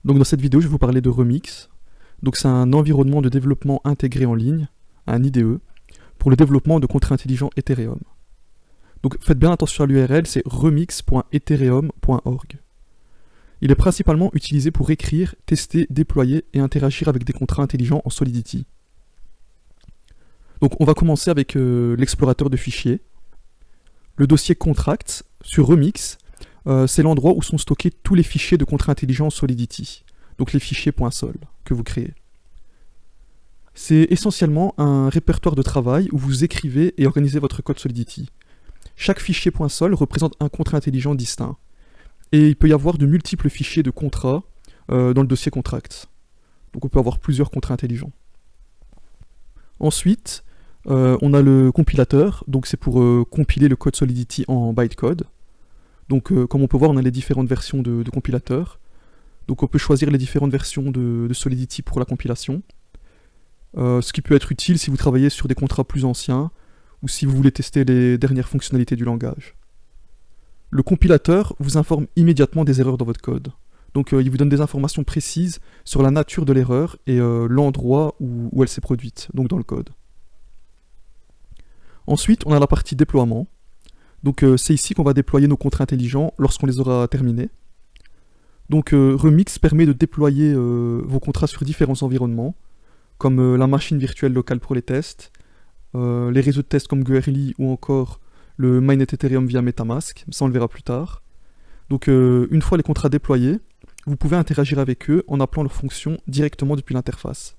Donc dans cette vidéo, je vais vous parler de Remix. Donc c'est un environnement de développement intégré en ligne, un IDE, pour le développement de contrats intelligents Ethereum. Donc faites bien attention à l'URL, c'est remix.ethereum.org. Il est principalement utilisé pour écrire, tester, déployer et interagir avec des contrats intelligents en Solidity. Donc on va commencer avec l'explorateur de fichiers. Le dossier Contracts sur Remix, c'est l'endroit où sont stockés tous les fichiers de contrats intelligents en Solidity, donc les fichiers .sol que vous créez. C'est essentiellement un répertoire de travail où vous écrivez et organisez votre code Solidity. Chaque fichier .sol représente un contrat intelligent distinct. Et il peut y avoir de multiples fichiers de contrats dans le dossier Contracts. Donc on peut avoir plusieurs contrats intelligents. Ensuite, on a le compilateur, donc c'est pour compiler le code Solidity en bytecode. Donc comme on peut voir, on a les différentes versions de compilateur. Donc on peut choisir les différentes versions de Solidity pour la compilation. Ce qui peut être utile si vous travaillez sur des contrats plus anciens ou si vous voulez tester les dernières fonctionnalités du langage. Le compilateur vous informe immédiatement des erreurs dans votre code. Donc il vous donne des informations précises sur la nature de l'erreur et l'endroit où elle s'est produite, donc dans le code. Ensuite, on a la partie déploiement. Donc c'est ici qu'on va déployer nos contrats intelligents lorsqu'on les aura terminés. Donc Remix permet de déployer vos contrats sur différents environnements, comme la machine virtuelle locale pour les tests, les réseaux de tests comme Goerli ou encore le mainnet Ethereum via Metamask, ça on le verra plus tard. Donc une fois les contrats déployés, vous pouvez interagir avec eux en appelant leurs fonctions directement depuis l'interface.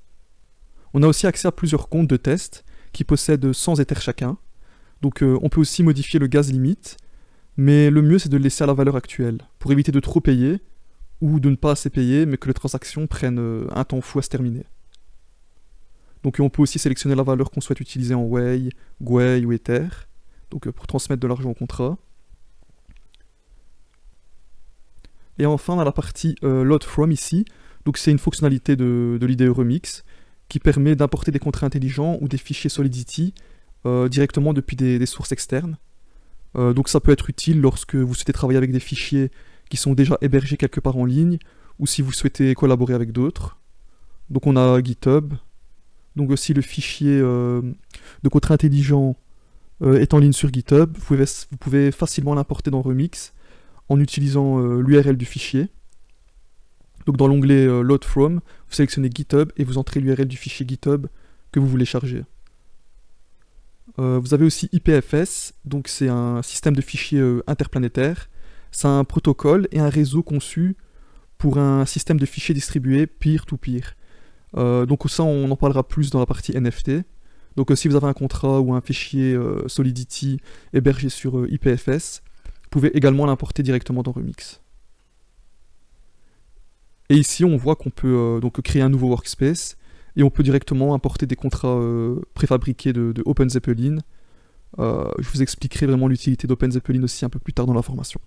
On a aussi accès à plusieurs comptes de tests qui possèdent 100 Ethers chacun. Donc on peut aussi modifier le gas limite, mais le mieux c'est de le laisser à la valeur actuelle, pour éviter de trop payer, ou de ne pas assez payer, mais que les transactions prennent un temps fou à se terminer. Donc on peut aussi sélectionner la valeur qu'on souhaite utiliser en Wei, Gwei ou Ether, donc pour transmettre de l'argent au contrat. Et enfin on a la partie Load From ici, donc c'est une fonctionnalité de l'IDE Remix qui permet d'importer des contrats intelligents ou des fichiers Solidity directement depuis des sources externes. Donc ça peut être utile lorsque vous souhaitez travailler avec des fichiers qui sont déjà hébergés quelque part en ligne, ou si vous souhaitez collaborer avec d'autres. Donc on a GitHub, donc aussi le fichier de contrats intelligents est en ligne sur GitHub. Vous pouvez facilement l'importer dans Remix en utilisant l'URL du fichier. Donc dans l'onglet Load From, vous sélectionnez GitHub et vous entrez l'URL du fichier GitHub que vous voulez charger. Vous avez aussi IPFS, donc c'est un système de fichiers interplanétaire. C'est un protocole et un réseau conçu pour un système de fichiers distribués peer-to-peer. Donc ça, on en parlera plus dans la partie NFT. Donc si vous avez un contrat ou un fichier Solidity hébergé sur IPFS, vous pouvez également l'importer directement dans Remix. Et ici, on voit qu'on peut donc créer un nouveau workspace et on peut directement importer des contrats préfabriqués de OpenZeppelin. Je vous expliquerai vraiment l'utilité d'OpenZeppelin aussi un peu plus tard dans la formation.